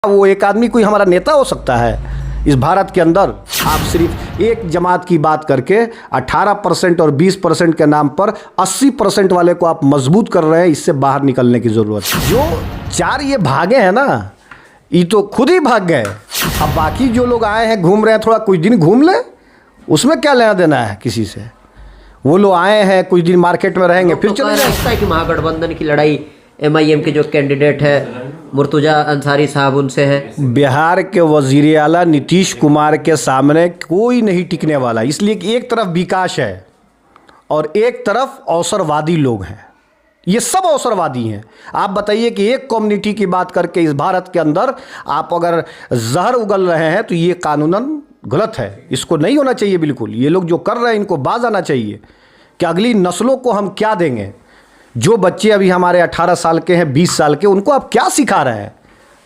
वो एक आदमी कोई हमारा नेता हो सकता है इस भारत के अंदर? आप सिर्फ एक जमात की बात करके 18% और 20% के नाम पर 80% वाले को आप मजबूत कर रहे हैं। इससे बाहर निकलने की ज़रूरत है। जो चार ये भागे हैं ना, ये तो खुद ही भाग गए। अब बाकी जो लोग आए हैं घूम रहे हैं, थोड़ा कुछ दिन घूम ले, उसमें क्या लेना देना है किसी से? वो लोग आए हैं, कुछ दिन मार्केट में रहेंगे, फिर चले जाएंगे। कि महागठबंधन की लड़ाई MIM के जो कैंडिडेट है मुर्तुजा अंसारी साहब उनसे है। बिहार के वजीर आला नीतीश कुमार के सामने कोई नहीं टिकने वाला, इसलिए कि एक तरफ विकास है और एक तरफ अवसरवादी लोग हैं। ये सब अवसरवादी हैं। आप बताइए कि एक कम्युनिटी की बात करके इस भारत के अंदर आप अगर जहर उगल रहे हैं तो ये कानूनन गलत है। इसको नहीं होना चाहिए बिल्कुल। ये लोग जो कर रहे हैं इनको बाज आना चाहिए कि अगली नस्लों को हम क्या देंगे। जो बच्चे अभी हमारे 18 साल के हैं, 20 साल के, उनको आप क्या सिखा रहे हैं?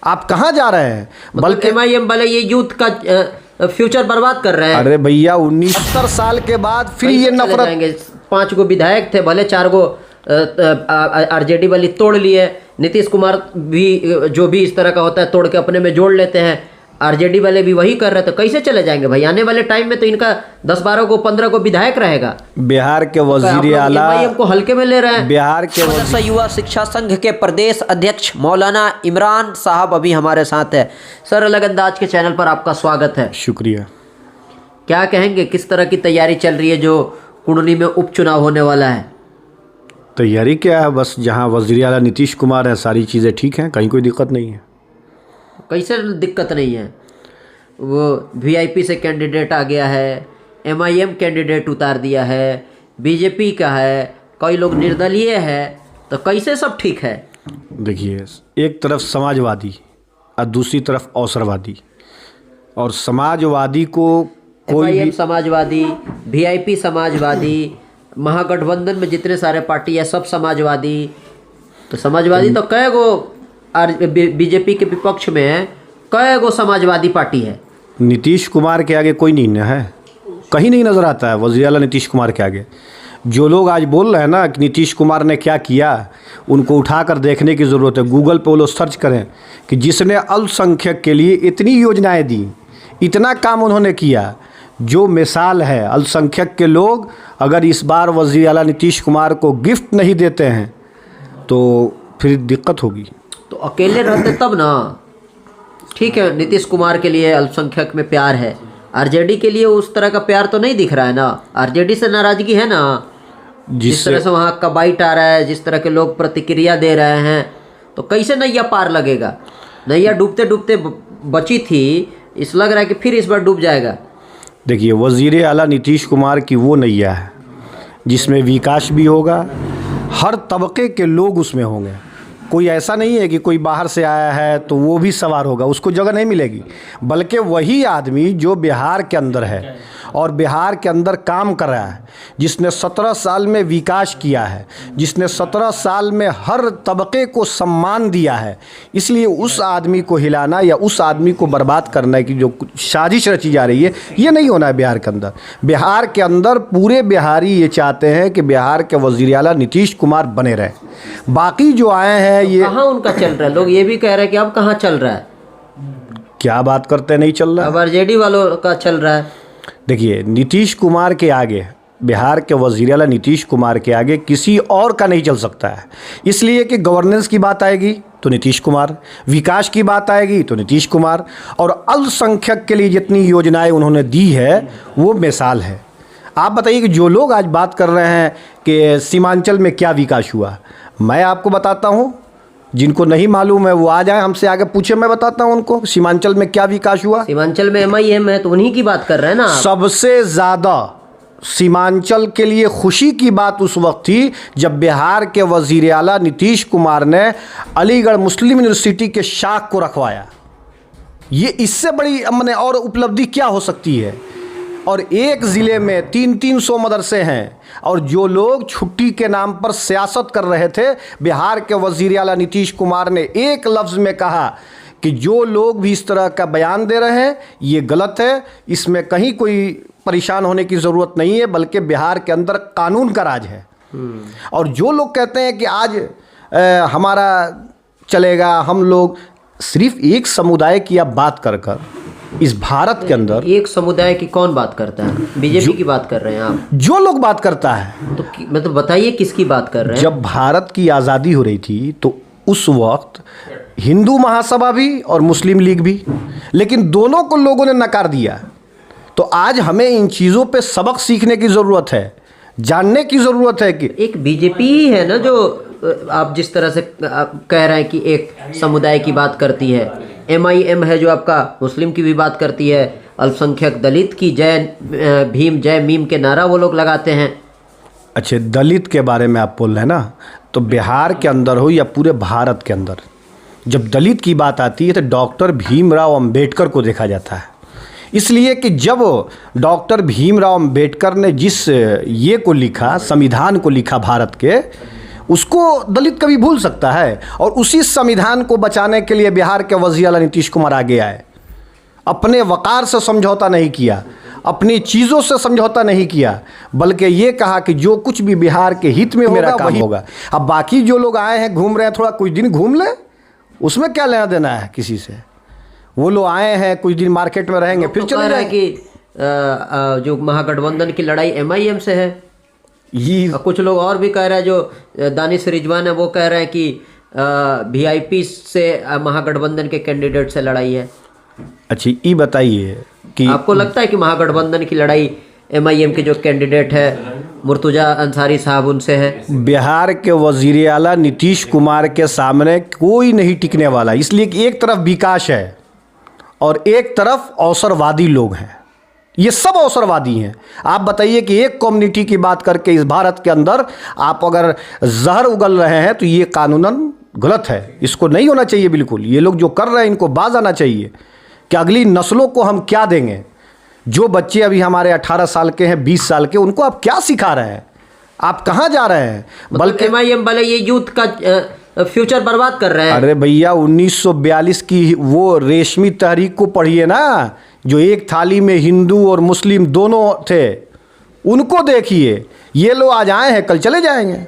आप कहाँ जा रहे हैं? बल्कि MIM वाले ये यूथ का फ्यूचर बर्बाद कर रहे हैं। अरे भैया 19 साल के बाद फिर ये नफरत। 5 गो विधायक थे, भले 4 गो RJD वाली तोड़ लिए। नीतीश कुमार भी जो भी इस तरह का होता है तोड़ के अपने में जोड़ लेते हैं। RJD वाले भी वही कर रहे थे। कैसे चले जाएंगे भाई? आने वाले टाइम में तो इनका 10-12 को 15 को विधायक रहेगा। बिहार के वजीर आला MIM को हल्के में ले रहे हैं। बिहार के मदरसा युवा शिक्षा संघ के प्रदेश अध्यक्ष मौलाना इमरान साहब अभी हमारे साथ है। सर, अलग अंदाज के चैनल पर आपका स्वागत है। शुक्रिया। क्या कहेंगे, किस तरह की तैयारी चल रही है जो कुंडली में उपचुनाव होने वाला है? तैयारी क्या है, बस जहाँ वजीर आला नीतीश कुमार है सारी चीज़ें ठीक हैं, कहीं कोई दिक्कत नहीं है। कैसे दिक्कत नहीं है? वो VIP से कैंडिडेट आ गया है, MIM कैंडिडेट उतार दिया है, BJP का है, कई लोग निर्दलीय है, तो कैसे सब ठीक है? देखिए, एक तरफ समाजवादी और दूसरी तरफ अवसरवादी। और समाजवादी को कोई MIM भी समाजवादी, VIP समाजवादी, महागठबंधन में जितने सारे पार्टी है सब समाजवादी। तो समाजवादी तो कई गो BJP के विपक्ष में है, कई गो समाजवादी पार्टी है। नीतीश कुमार के आगे कोई नहीं है, कहीं नहीं नज़र आता है वज़ीर आला नीतीश कुमार के आगे। जो लोग आज बोल रहे हैं ना कि नीतीश कुमार ने क्या किया, उनको उठाकर देखने की ज़रूरत है। गूगल पे वो लोग सर्च करें कि जिसने अल्पसंख्यक के लिए इतनी योजनाएं दी, इतना काम उन्होंने किया, जो मिसाल है। अल्पसंख्यक के लोग अगर इस बार वज़ीर आला नीतीश कुमार को गिफ्ट नहीं देते हैं तो फिर दिक्कत होगी। तो अकेले रहते तब ना। ठीक है, नीतीश कुमार के लिए अल्पसंख्यक में प्यार है, RJD के लिए उस तरह का प्यार तो नहीं दिख रहा है ना। RJD से नाराजगी है ना, जिस तरह से वहाँ का बाइट आ रहा है, जिस तरह के लोग प्रतिक्रिया दे रहे हैं। तो कैसे नैया पार लगेगा? नैया डूबते डूबते बची थी, इस लग रहा है कि फिर इस बार डूब जाएगा। देखिए, वज़ीर आला नीतीश कुमार की वो नैया है जिसमें विकास भी होगा, हर तबके के लोग उसमें होंगे। कोई ऐसा नहीं है कि कोई बाहर से आया है तो वो भी सवार होगा, उसको जगह नहीं मिलेगी। बल्कि वही आदमी जो बिहार के अंदर है और बिहार के अंदर काम कर रहा है, जिसने 17 साल में विकास किया है, जिसने 17 साल में हर तबके को सम्मान दिया है, इसलिए उस आदमी को हिलाना या उस आदमी को बर्बाद करने की जो साजिश रची जा रही है, ये नहीं होना है बिहार के अंदर। बिहार के अंदर पूरे बिहारी ये चाहते हैं कि बिहार के वज़ीर आला नीतीश कुमार बने रहे। बाकी जो आए हैं ये कहाँ उनका चल रहा है? लोग ये भी कह रहे हैं कि अब कहाँ चल रहा है। क्या बात करते, नहीं चल रहा। अब RJD वालों का चल रहा है। देखिए, नीतीश कुमार के आगे, बिहार के वज़ीर आला नीतीश कुमार के आगे किसी और का नहीं चल सकता है। इसलिए कि गवर्नेंस की बात आएगी तो नीतीश कुमार, विकास की बात आएगी तो नीतीश कुमार, और अल्पसंख्यक के लिए जितनी योजनाएं उन्होंने दी है वो मिसाल है। आप बताइए कि जो लोग आज बात कर रहे हैं कि सीमांचल में क्या विकास हुआ, मैं आपको बताता हूँ। जिनको नहीं मालूम है वो आ जाए, हमसे आगे पूछे, मैं बताता हूँ उनको सीमांचल में क्या विकास हुआ। सीमांचल में MIM है तो उन्हीं की बात कर रहे हैं ना। सबसे ज़्यादा सीमांचल के लिए खुशी की बात उस वक्त थी जब बिहार के वज़ीर आला नीतीश कुमार ने अलीगढ़ मुस्लिम यूनिवर्सिटी के शाख को रखवाया। ये इससे बड़ी और उपलब्धि क्या हो सकती है? और एक ज़िले में 300 मदरसे हैं, और जो लोग छुट्टी के नाम पर सियासत कर रहे थे, बिहार के वज़ीर आला नीतीश कुमार ने एक लफ्ज़ में कहा कि जो लोग भी इस तरह का बयान दे रहे हैं ये गलत है, इसमें कहीं कोई परेशान होने की ज़रूरत नहीं है, बल्कि बिहार के अंदर कानून का राज है। और जो लोग कहते हैं कि आज हमारा चलेगा, हम लोग सिर्फ एक समुदाय की आप बात कर इस भारत के अंदर एक समुदाय की कौन बात करता है? बीजेपी की बात कर रहे हैं आप? जो लोग बात करता है तो मतलब बताइए किसकी बात कर रहे हैं? जब भारत की आज़ादी हो रही थी तो उस वक्त हिंदू महासभा भी और मुस्लिम लीग भी, लेकिन दोनों को लोगों ने नकार दिया। तो आज हमें इन चीज़ों पे सबक सीखने की ज़रूरत है, जानने की ज़रूरत है कि एक बीजेपी ही है ना जो आप जिस तरह से आप कह रहे हैं कि एक समुदाय की बात करती है। MIM है जो आपका मुस्लिम की भी बात करती है, अल्पसंख्यक दलित की जय भीम जय मीम के नारा वो लोग लगाते हैं। अच्छे दलित के बारे में आप बोल रहे हैं ना, तो बिहार के अंदर हो या पूरे भारत के अंदर जब दलित की बात आती है तो डॉक्टर भीमराव अंबेडकर को देखा जाता है। इसलिए कि जब डॉक्टर भीमराव अंबेडकर ने जिस ये को लिखा, संविधान को लिखा भारत के, उसको दलित कभी भूल सकता है? और उसी संविधान को बचाने के लिए बिहार के वज़ीर आला नीतीश कुमार आगे आए। अपने वक़ार से समझौता नहीं किया, अपनी चीज़ों से समझौता नहीं किया, बल्कि ये कहा कि जो कुछ भी बिहार के हित में मेरा काम होगा। अब बाकी जो लोग आए हैं घूम रहे हैं, थोड़ा कुछ दिन घूम ले, उसमें क्या लेना देना है किसी से? वो लोग आए हैं कुछ दिन मार्केट में रहेंगे फिर चले जाएंगे। कि जो महागठबंधन की लड़ाई MIM से है, ये कुछ लोग और भी कह रहे हैं, जो दानिश रिजवान है वो कह रहे हैं कि VIP से महागठबंधन के कैंडिडेट से लड़ाई है। अच्छा ये बताइए कि आपको लगता है कि महागठबंधन की लड़ाई MIM के जो कैंडिडेट है मुर्तुजा अंसारी साहब उनसे है? बिहार के वज़ीर आला नीतीश कुमार के सामने कोई नहीं टिकने वाला, इसलिए कि एक तरफ विकास है और एक तरफ अवसरवादी लोग हैं। ये सब अवसरवादी हैं। आप बताइए कि एक कम्युनिटी की बात करके इस भारत के अंदर आप अगर जहर उगल रहे हैं तो ये कानूनन गलत है, इसको नहीं होना चाहिए बिल्कुल। ये लोग जो कर रहे हैं इनको बाज आना चाहिए कि अगली नस्लों को हम क्या देंगे। जो बच्चे अभी हमारे 18 साल के हैं, 20 साल के, उनको आप क्या सिखा रहे हैं? आप कहाँ जा रहे हैं? बल्कि MIM वाले ये यूथ का फ्यूचर बर्बाद कर रहे हैं। अरे भैया 1942 की वो रेशमी तहरीक को पढ़िए ना, जो एक थाली में हिंदू और मुस्लिम दोनों थे, उनको देखिए। ये लोग आज आए हैं कल चले जाएंगे।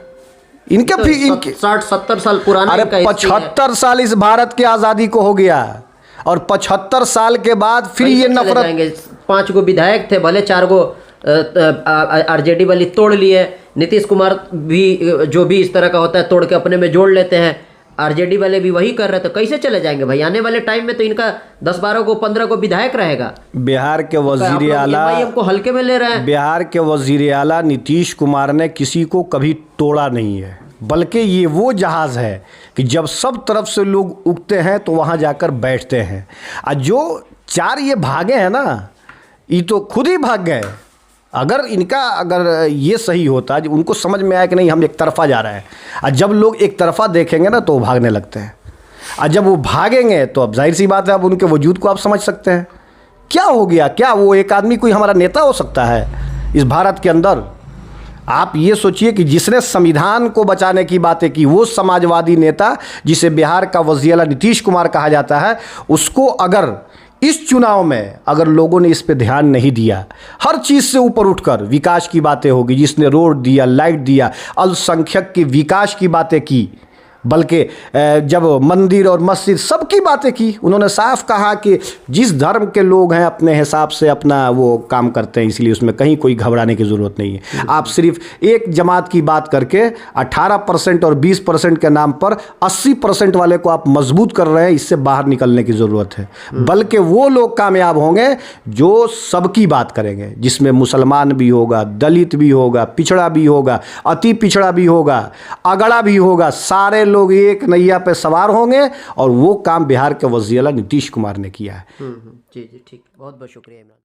इनके तो फिर इनके 60-70 साल पुराना अरे इनका history है। 75 साल इस भारत की आज़ादी को हो गया और 75 साल के बाद फिर ये चले नफरत। जाएंगे। 5 गो विधायक थे, भले 4 गो RJD वाली तोड़ लिए। नीतीश कुमार भी जो भी इस तरह का होता है तोड़ के अपने में जोड़ लेते हैं। RJD वाले भी वही कर रहे थे, कैसे चले जाएंगे भाई? आने वाले टाइम में तो इनका 10-12 को 15 को विधायक रहेगा। बिहार के वज़ीर आला MIM को हल्के में ले रहे हैं। बिहार के वज़ीर आला नीतीश कुमार ने किसी को कभी तोड़ा नहीं है, बल्कि ये वो जहाज़ है कि जब सब तरफ से लोग उगते हैं तो वहाँ जाकर बैठते हैं। और जो 4 ये भागे हैं ना, ये तो खुद ही भाग गए। अगर ये सही होता, जब उनको समझ में आया कि नहीं हम एक तरफा जा रहे हैं, और जब लोग एक तरफा देखेंगे ना तो वो भागने लगते हैं। और जब वो भागेंगे तो अब जाहिर सी बात है, अब उनके वजूद को आप समझ सकते हैं क्या हो गया। क्या वो एक आदमी कोई हमारा नेता हो सकता है इस भारत के अंदर? आप ये सोचिए कि जिसने संविधान को बचाने की बातें की, वो समाजवादी नेता जिसे बिहार का वज़ीर आला नीतीश कुमार कहा जाता है, उसको अगर इस चुनाव में अगर लोगों ने इस पे ध्यान नहीं दिया, हर चीज़ से ऊपर उठकर विकास की बातें होगी, जिसने रोड दिया, लाइट दिया, अल्पसंख्यक के विकास की बातें की, बल्कि जब मंदिर और मस्जिद सबकी बातें की, उन्होंने साफ कहा कि जिस धर्म के लोग हैं अपने हिसाब से अपना वो काम करते हैं, इसलिए उसमें कहीं कोई घबराने की ज़रूरत नहीं है। आप सिर्फ एक जमात की बात करके 18% और 20% के नाम पर 80% वाले को आप मजबूत कर रहे हैं। इससे बाहर निकलने की ज़रूरत है, बल्कि वो लोग कामयाब होंगे जो सबकी बात करेंगे, जिसमें मुसलमान भी होगा, दलित भी होगा, पिछड़ा भी होगा, अति पिछड़ा भी होगा, अगड़ा भी होगा, सारे लोग एक नैया पे सवार होंगे। और वो काम बिहार के वज़ीर आला नीतीश कुमार ने किया है। जी जी ठीक, बहुत बहुत शुक्रिया इमरान।